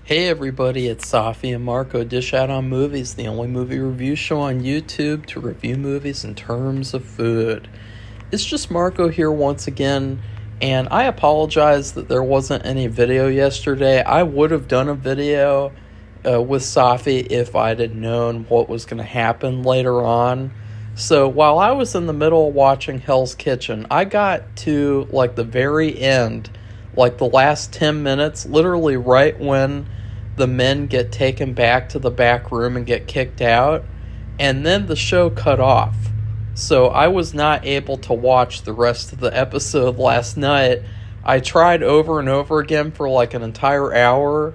Hey everybody, it's Safi and Marco Dish Out on Movies, the only movie review show on YouTube to review movies in terms of food. It's just Marco here once again, and I apologize that there wasn't any video yesterday. I would have done a video with Safi if I'd had known what was going to happen later on. So while I was in the middle of watching Hell's Kitchen, I got to like the very end, like the last 10 minutes, literally right when the men get taken back to the back room and get kicked out, and then the show cut off. So I was not able to watch the rest of the episode last night. I tried over and over again for like an entire hour.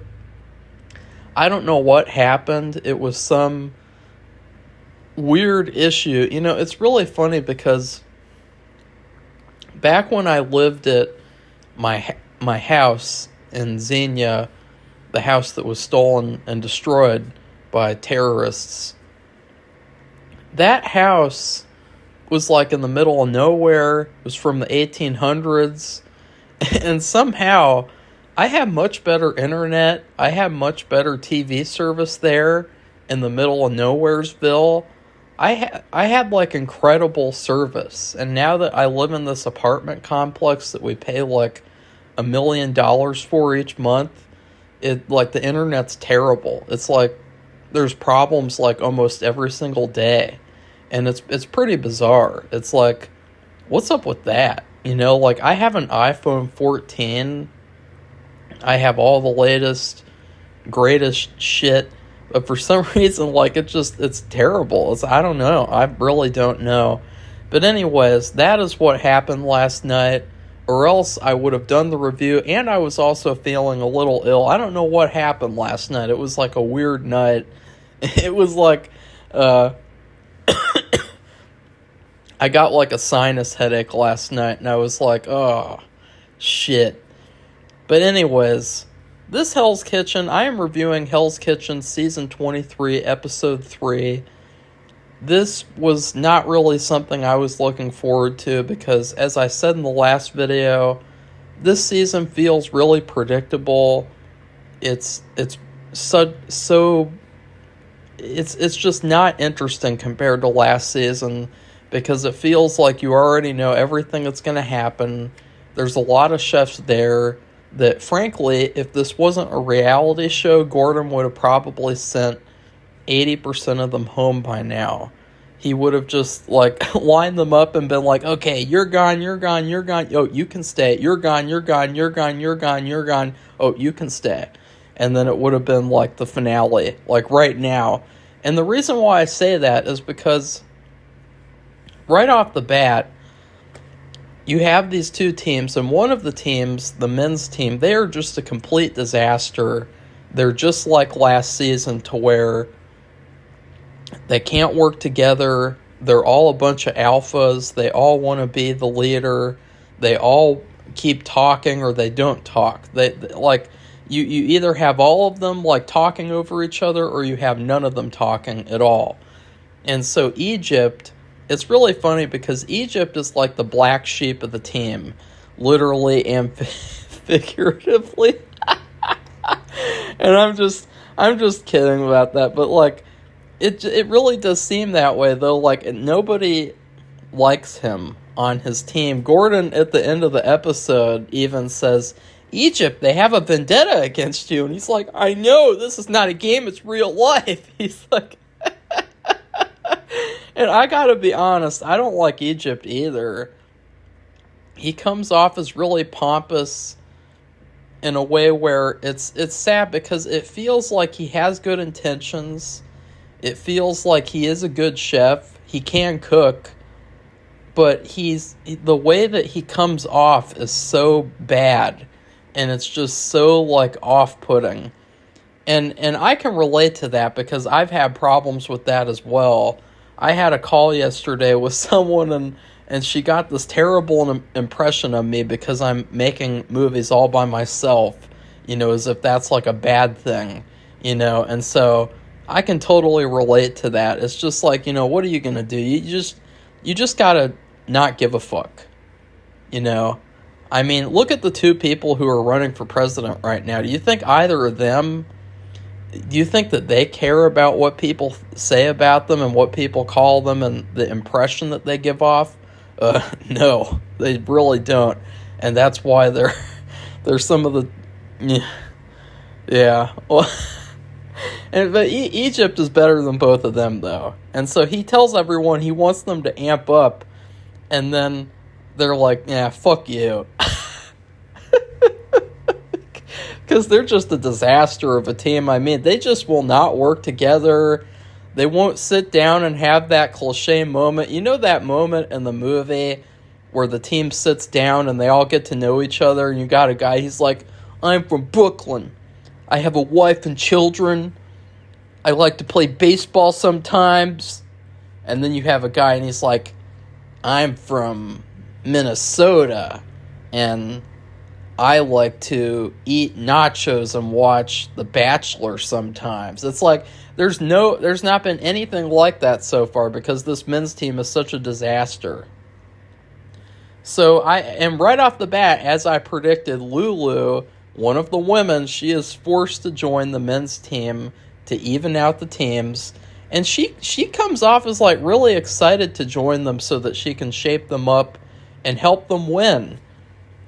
I don't know what happened. It was some weird issue. You know, it's really funny because back when I lived at my house in Xenia, the house that was stolen and destroyed by terrorists, that house was like in the middle of nowhere. It was from the 1800s. And somehow I have much better internet. I have much better TV service there in the middle of Nowheresville. I had like incredible service. And now that I live in this apartment complex that we pay like $1 million for each month, it like the internet's terrible. It's like there's problems like almost every single day, and it's pretty bizarre. It's like, what's up with that? You know, like I have an iPhone 14. I have all the latest, greatest shit, but for some reason, like it's terrible. I don't know. I really don't know. But anyways, that is what happened last night. Or else I would have done the review, and I was also feeling a little ill. I don't know what happened last night. It was like a weird night. It was like, I got like a sinus headache last night, and I was like, oh, shit. But anyways, this Hell's Kitchen, I am reviewing Hell's Kitchen Season 23, Episode 3. This was not really something I was looking forward to because, as I said in the last video, this season feels really predictable. It's just not interesting compared to last season because it feels like you already know everything that's going to happen. There's a lot of chefs there that, frankly, if this wasn't a reality show, Gordon would have probably sent 80% of them home by now. He would have just like lined them up and been like, okay, you're gone, you're gone, you're gone. Oh, you can stay. You're gone, you're gone, you're gone, you're gone, you're gone. Oh, you can stay. And then it would have been like the finale, like right now. And the reason why I say that is because right off the bat, you have these two teams, and one of the teams, the men's team, they are just a complete disaster. They're just like last season to where they can't work together. They're all a bunch of alphas. They all want to be the leader. They all keep talking or they don't talk. They like you either have all of them like talking over each other or you have none of them talking at all. And so Egypt, it's really funny because Egypt is like the black sheep of the team, literally and figuratively. And I'm just kidding about that, but like It really does seem that way, though. Like, nobody likes him on his team. Gordon, at the end of the episode, even says, Egypt, they have a vendetta against you. And he's like, I know, this is not a game, it's real life. He's like... And I gotta be honest, I don't like Egypt either. He comes off as really pompous in a way where it's sad because it feels like he has good intentions. It feels like he is a good chef. He can cook. But the way that he comes off is so bad. And it's just so, like, off-putting. And I can relate to that because I've had problems with that as well. I had a call yesterday with someone and she got this terrible impression of me because I'm making movies all by myself. You know, as if that's, like, a bad thing. You know, and so I can totally relate to that. It's just like, you know, what are you going to do? You just got to not give a fuck. You know? I mean, look at the two people who are running for president right now. Do you think either of them do you think that they care about what people say about them and what people call them and the impression that they give off? No, they really don't, and that's why they're some of the yeah. Well, but Egypt is better than both of them though, and so he tells everyone he wants them to amp up, and then they're like, "Yeah, fuck you." Because they're just a disaster of a team. I mean, they just will not work together. They won't sit down and have that cliche moment. You know that moment in the movie where the team sits down and they all get to know each other, and you got a guy, he's like, I'm from Brooklyn. I have a wife and children. I like to play baseball sometimes. And then you have a guy and he's like, I'm from Minnesota, and I like to eat nachos and watch The Bachelor sometimes. It's like there's not been anything like that so far because this men's team is such a disaster. So and right off the bat, as I predicted, Lulu, one of the women, she is forced to join the men's team to even out the teams. And she comes off as like really excited to join them so that she can shape them up and help them win.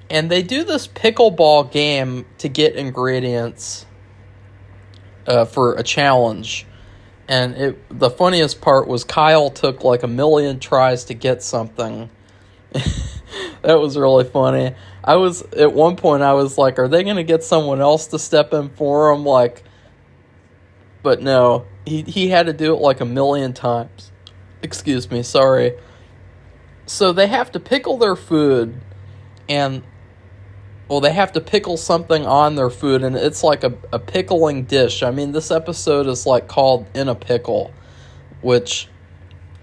And they do this pickleball game to get ingredients for a challenge. And the funniest part was Kyle took like 1 million tries to get something. That was really funny. At one point I was like, are they going to get someone else to step in for him? Like, but no, he had to do it like 1 million times. Excuse me, sorry. So they have to pickle their food, and they have to pickle something on their food, and it's like a pickling dish. I mean, this episode is like called In a Pickle, which,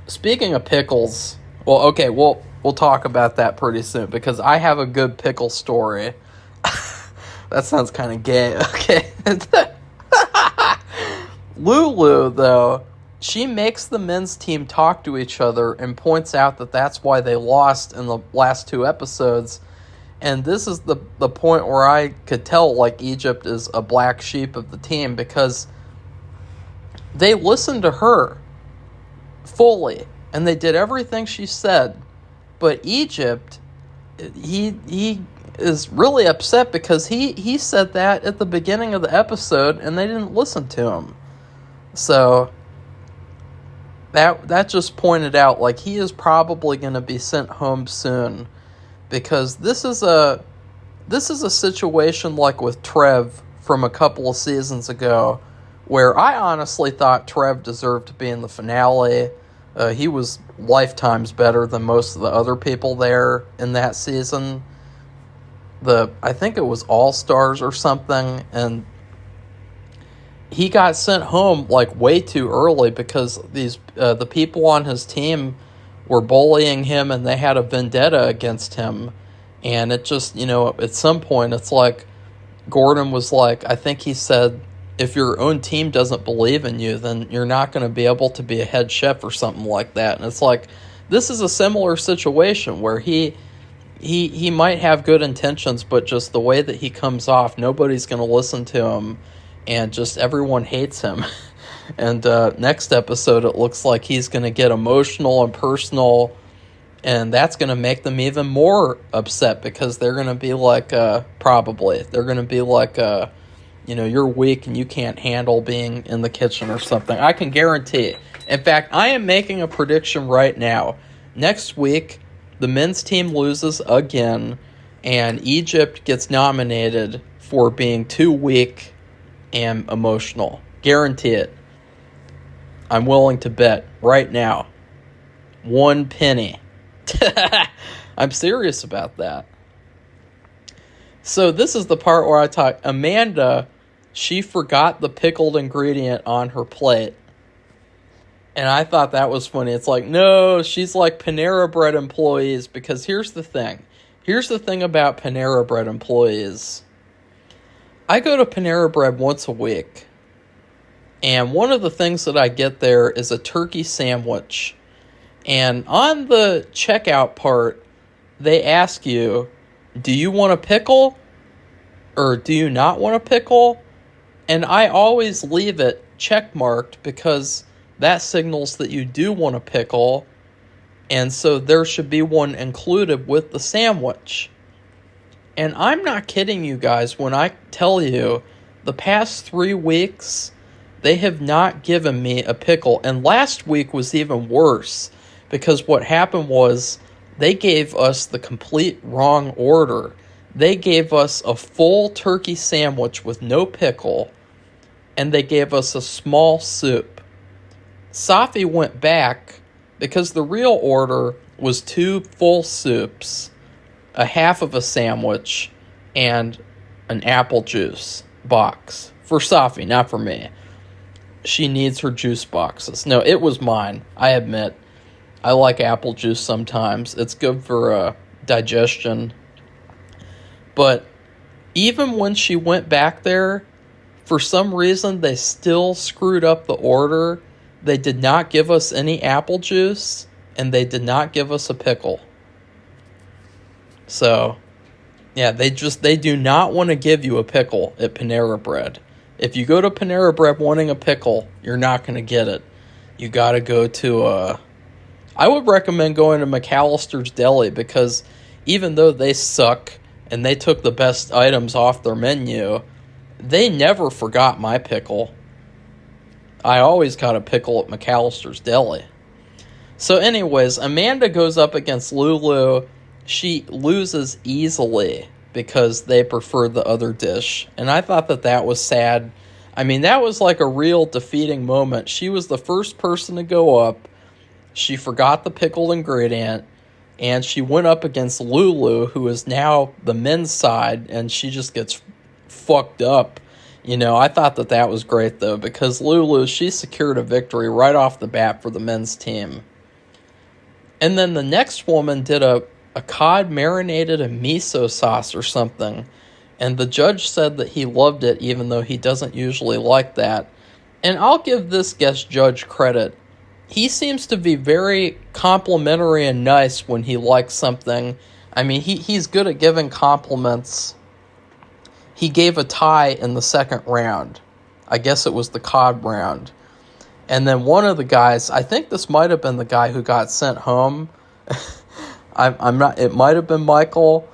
speaking of pickles, we'll talk about that pretty soon, because I have a good pickle story. That sounds kind of gay, okay? Lulu, though, she makes the men's team talk to each other and points out that that's why they lost in the last 2 episodes. And this is the point where I could tell, like, Egypt is a black sheep of the team, because they listened to her fully, and they did everything she said. But Egypt, he is really upset because he said that at the beginning of the episode, and they didn't listen to him. So that just pointed out, like, he is probably going to be sent home soon. Because this is a situation like with Trev from a couple of seasons ago, where I honestly thought Trev deserved to be in the finale. He was lifetimes better than most of the other people there in that season. I think it was All-Stars or something, and he got sent home like way too early because the people on his team were bullying him, and they had a vendetta against him. And it just, at some point, it's like, Gordon was like, I think he said, if your own team doesn't believe in you, then you're not going to be able to be a head chef or something like that. And it's like, this is a similar situation where he might have good intentions, but just the way that he comes off, nobody's going to listen to him, and just everyone hates him. And next episode, it looks like he's going to get emotional and personal, and that's going to make them even more upset, because they're going to be like, they're going to be like, you're weak and you can't handle being in the kitchen or something. I can guarantee it. In fact, I am making a prediction right now. Next week, the men's team loses again, and Egypt gets nominated for being too weak and emotional. Guarantee it. I'm willing to bet right now 1 penny. I'm serious about that. So this is the part where I talk. Amanda, she forgot the pickled ingredient on her plate. And I thought that was funny. It's like, no, she's like Panera Bread employees, because here's the thing. Here's the thing about Panera Bread employees. I go to Panera Bread once a week. And one of the things that I get there is a turkey sandwich. And on the checkout part, they ask you, do you want a pickle? Or do you not want a pickle? And I always leave it check marked because that signals that you do want a pickle, and so there should be one included with the sandwich. And I'm not kidding you guys when I tell you the past 3 weeks, they have not given me a pickle. And last week was even worse because what happened was they gave us the complete wrong order. They gave us a full turkey sandwich with no pickle, and they gave us a small soup. Safi went back because the real order was 2 full soups, a half of a sandwich, and an apple juice box. For Safi, not for me. She needs her juice boxes. No, it was mine, I admit. I like apple juice sometimes. It's good for digestion. But even when she went back there, for some reason they still screwed up the order. They did not give us any apple juice, and they did not give us a pickle. So, yeah, they do not want to give you a pickle at Panera Bread. If you go to Panera Bread wanting a pickle, you're not going to get it. You got to go to I would recommend going to McAllister's Deli because even though they suck and they took the best items off their menu, they never forgot my pickle. I always got a pickle at McAllister's Deli. So anyways, Amanda goes up against Lulu. She loses easily because they preferred the other dish. And I thought that was sad. I mean, that was like a real defeating moment. She was the first person to go up. She forgot the pickled ingredient. And she went up against Lulu, who is now the men's side. And she just gets fucked up. You know, I thought that was great, though. Because Lulu, she secured a victory right off the bat for the men's team. And then the next woman did a cod marinated in miso sauce or something. And the judge said that he loved it, even though he doesn't usually like that. And I'll give this guest judge credit. He seems to be very complimentary and nice when he likes something. I mean, he's good at giving compliments. He gave a tie in the second round. I guess it was the cod round. And then one of the guys, I think this might have been the guy who got sent home. I'm not. It might have been Michael.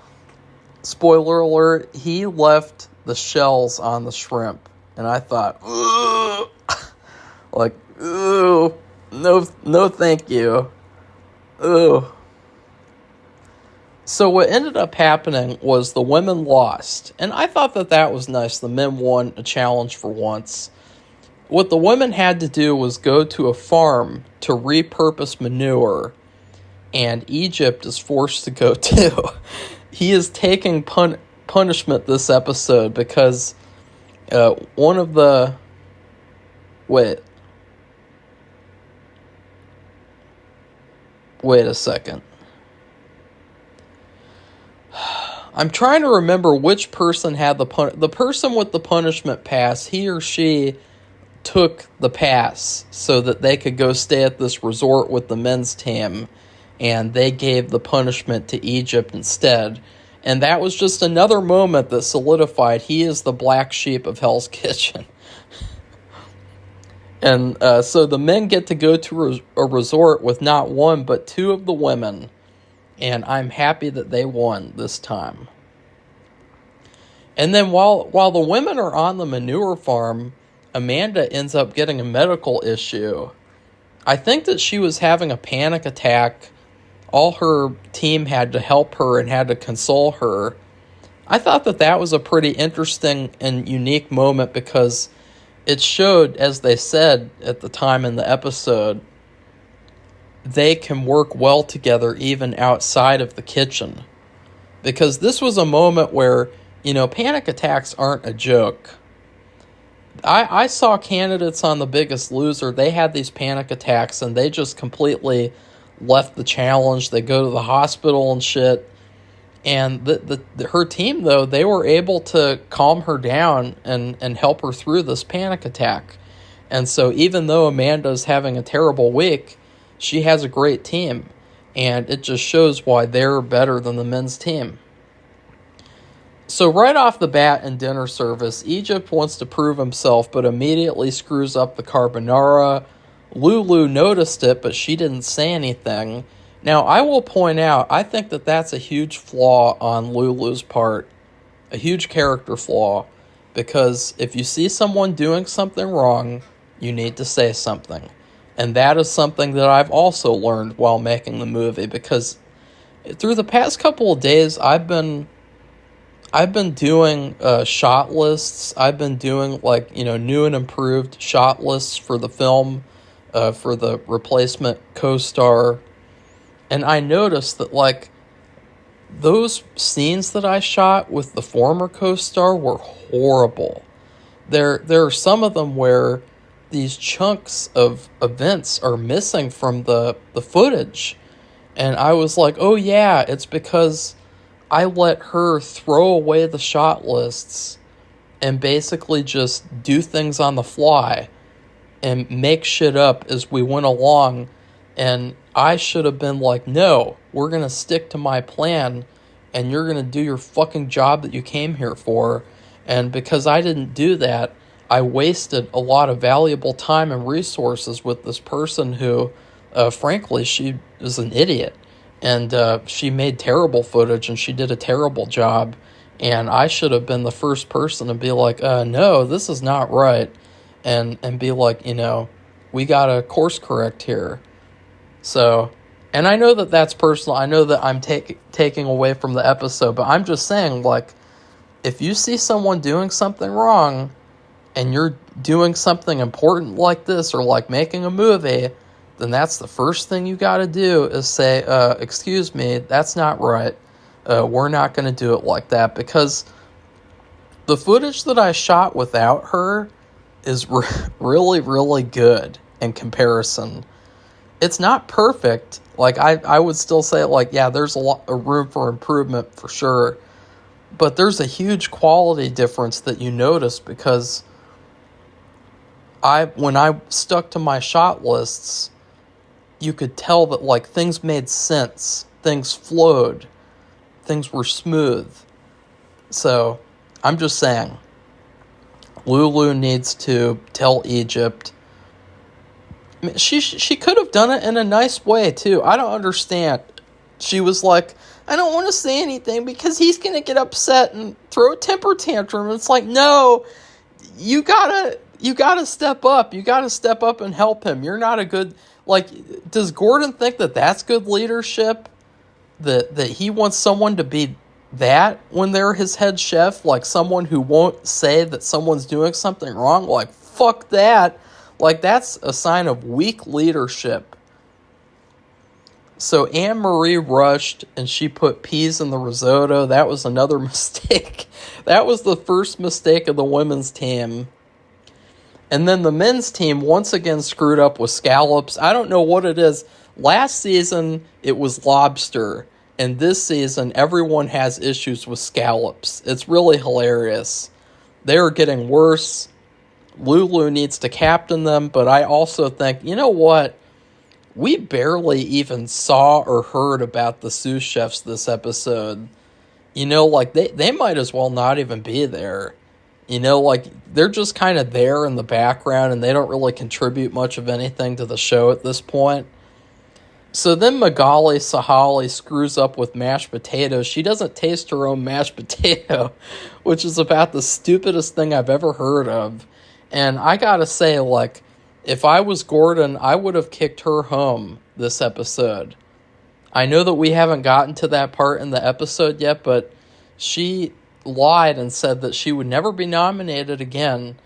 Spoiler alert: he left the shells on the shrimp, and I thought, ugh, like, ugh, no, thank you, ugh. So what ended up happening was the women lost, and I thought that was nice. The men won a challenge for once. What the women had to do was go to a farm to repurpose manure. And Egypt is forced to go too. He is taking punishment this episode because one of the... Wait a second. I'm trying to remember which person had the person with the punishment pass. He or she took the pass so that they could go stay at this resort with the men's team. And they gave the punishment to Egypt instead. And that was just another moment that solidified he is the black sheep of Hell's Kitchen. And so the men get to go to a resort with not one, but 2 of the women. And I'm happy that they won this time. And then while the women are on the manure farm, Amanda ends up getting a medical issue. I think that she was having a panic attack. All her team had to help her and had to console her. I thought that was a pretty interesting and unique moment because it showed, as they said at the time in the episode, they can work well together even outside of the kitchen. Because this was a moment where, you know, panic attacks aren't a joke. I saw candidates on The Biggest Loser, they had these panic attacks and they just completely left the challenge. They go to the hospital and shit. And her team, though, they were able to calm her down and help her through this panic attack. And so even though Amanda's having a terrible week, she has a great team. And it just shows why they're better than the men's team. So right off the bat in dinner service, Egypt wants to prove himself, but immediately screws up the carbonara. Lulu noticed it, but she didn't say anything. Now, I will point out, I think that that's a huge flaw on Lulu's part. A huge character flaw. Because if you see someone doing something wrong, you need to say something. And that is something that I've also learned while making the movie. Because through the past couple of days, I've been doing shot lists. I've been doing new and improved shot lists for the film, for the replacement co-star. And I noticed that those scenes that I shot with the former co-star were horrible. There are some of them where these chunks of events are missing from the footage. And I was like, oh yeah, it's because I let her throw away the shot lists and basically just do things on the fly and make shit up as we went along. And I should have been like, no, we're going to stick to my plan and you're going to do your fucking job that you came here for. And because I didn't do that, I wasted a lot of valuable time and resources with this person who, frankly, she is an idiot. And she made terrible footage and she did a terrible job. And I should have been the first person to be like, no, this is not right. And be like, we got to course correct here. So, and I know that that's personal. I know that I'm taking away from the episode, but I'm just saying, if you see someone doing something wrong and you're doing something important like this or making a movie, then that's the first thing you got to do is say, excuse me, that's not right. We're not going to do it like that, because the footage that I shot without her is really, really good in comparison. It's not perfect. I would still say, yeah, there's a lot of room for improvement for sure. But there's a huge quality difference that you notice because when I stuck to my shot lists, you could tell that things made sense. Things flowed. Things were smooth. So, I'm just saying, Lulu needs to tell Egypt. I mean, she could have done it in a nice way, too. I don't understand. She was like, I don't want to say anything because he's going to get upset and throw a temper tantrum. It's like, no, you gotta step up. You gotta step up and help him. You're not a good, does Gordon think that that's good leadership? That he wants someone to be that when they're his head chef? Someone who won't say that someone's doing something wrong? Fuck that. That's a sign of weak leadership. So Anne-Marie rushed and she put peas in the risotto. That was another mistake. That was the first mistake of the women's team. And then the men's team once again screwed up with scallops. I don't know what it is. Last season, it was lobster. And this season, everyone has issues with scallops. It's really hilarious. They are getting worse. Lulu needs to captain them, but I also think, you know what? We barely even saw or heard about the sous chefs this episode. They might as well not even be there. They're just kind of there in the background and they don't really contribute much of anything to the show at this point. So then Magali Sahali screws up with mashed potatoes. She doesn't taste her own mashed potato, which is about the stupidest thing I've ever heard of. And I gotta say, if I was Gordon, I would have kicked her home this episode. I know that we haven't gotten to that part in the episode yet, but she lied and said that she would never be nominated again.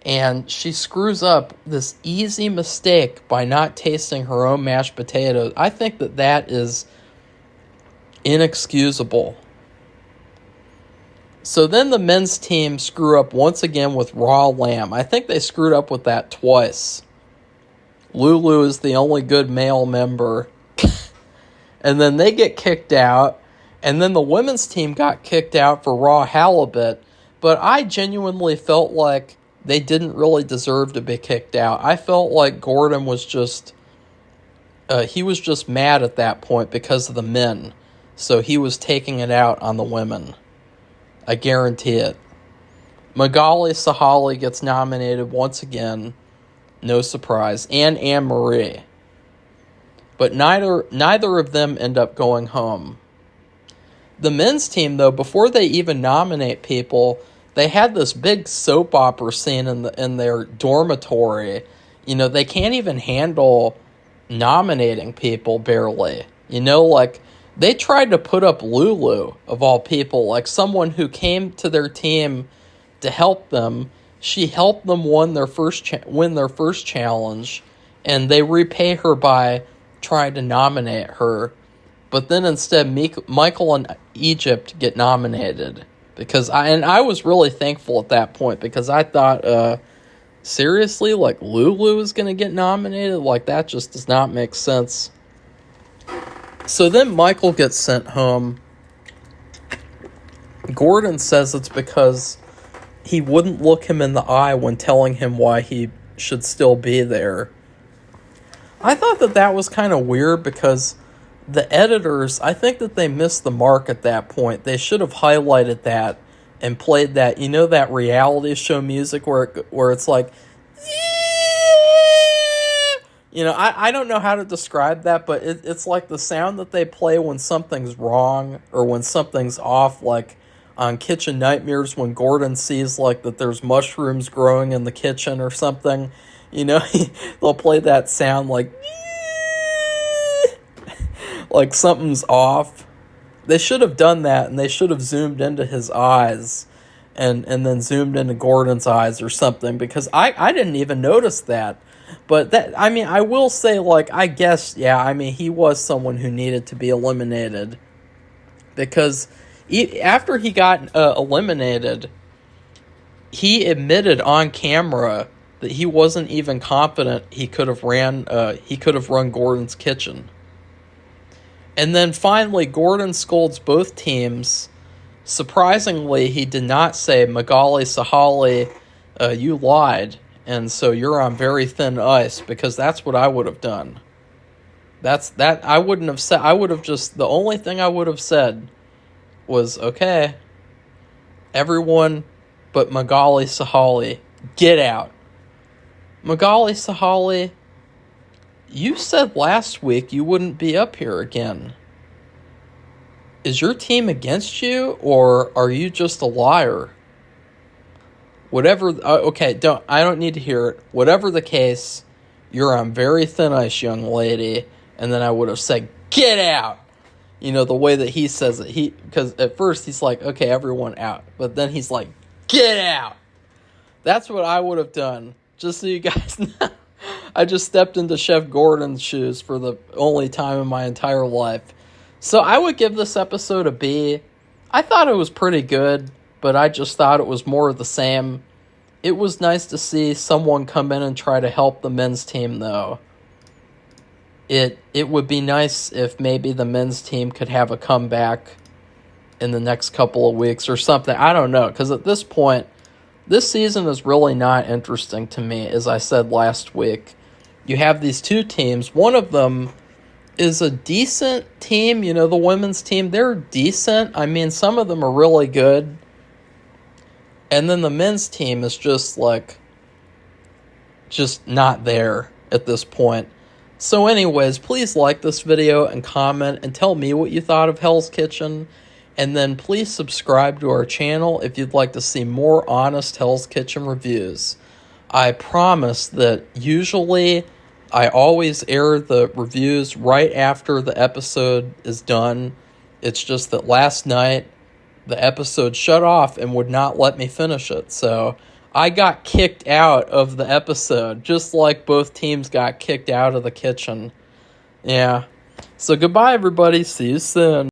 And she screws up this easy mistake by not tasting her own mashed potatoes. I think that is inexcusable. So then the men's team screw up once again with raw lamb. I think they screwed up with that twice. Lulu is the only good male member. And then they get kicked out. And then the women's team got kicked out for raw halibut. But I genuinely felt like they didn't really deserve to be kicked out. I felt like Gordon was just mad at that point because of the men. So he was taking it out on the women. I guarantee it. Magali Sahali gets nominated once again. No surprise. And Anne-Marie. But neither of them end up going home. The men's team, though, before they even nominate people, they had this big soap opera scene in their dormitory. You know, they can't even handle nominating people, barely. You know, like, they tried to put up Lulu, of all people, like someone who came to their team to help them. She helped them win their first challenge, and they repay her by trying to nominate her. But then instead, Michael and Egypt get nominated. Because I was really thankful at that point, because I thought, seriously, like, Lulu is going to get nominated? Like, that just does not make sense. So then Michael gets sent home. Gordon says it's because he wouldn't look him in the eye when telling him why he should still be there. I thought that was kind of weird, because the editors, I think that they missed the mark at that point. They should have highlighted that and played that, you know, that reality show music where it's like, you know, I don't know how to describe that, but it's like the sound that they play when something's wrong or when something's off, like on Kitchen Nightmares when Gordon sees like that there's mushrooms growing in the kitchen or something. You know, they'll play that sound like something's off. They should have done that, and they should have zoomed into his eyes and then zoomed into Gordon's eyes or something, because I didn't even notice that. But that, I mean, I will say, like, I guess, yeah, I mean, he was someone who needed to be eliminated, because after he got eliminated, he admitted on camera that he wasn't even confident he could have run Gordon's kitchen. And then finally, Gordon scolds both teams. Surprisingly, he did not say, Magali Sahali, you lied, and so you're on very thin ice, because that's what I would have done. I wouldn't have said, I would have just, the only thing I would have said was, okay, everyone but Magali Sahali, get out. Magali Sahali, you said last week you wouldn't be up here again. Is your team against you, or are you just a liar? Whatever, okay, I don't need to hear it. Whatever the case, you're on very thin ice, young lady. And then I would have said, get out. You know, the way that he says it. Because at first he's like, okay, everyone out. But then he's like, get out. That's what I would have done. Just so you guys know. I just stepped into Chef Gordon's shoes for the only time in my entire life. So I would give this episode a B. I thought it was pretty good, but I just thought it was more of the same. It was nice to see someone come in and try to help the men's team, though. It would be nice if maybe the men's team could have a comeback in the next couple of weeks or something. I don't know, because at this point, this season is really not interesting to me, as I said last week. You have these two teams. One of them is a decent team. You know, the women's team, they're decent. I mean, some of them are really good. And then the men's team is just not there at this point. So anyways, please like this video and comment and tell me what you thought of Hell's Kitchen. And then please subscribe to our channel if you'd like to see more honest Hell's Kitchen reviews. I promise that usually I always air the reviews right after the episode is done. It's just that last night the episode shut off and would not let me finish it. So I got kicked out of the episode, just like both teams got kicked out of the kitchen. Yeah. So goodbye, everybody. See you soon.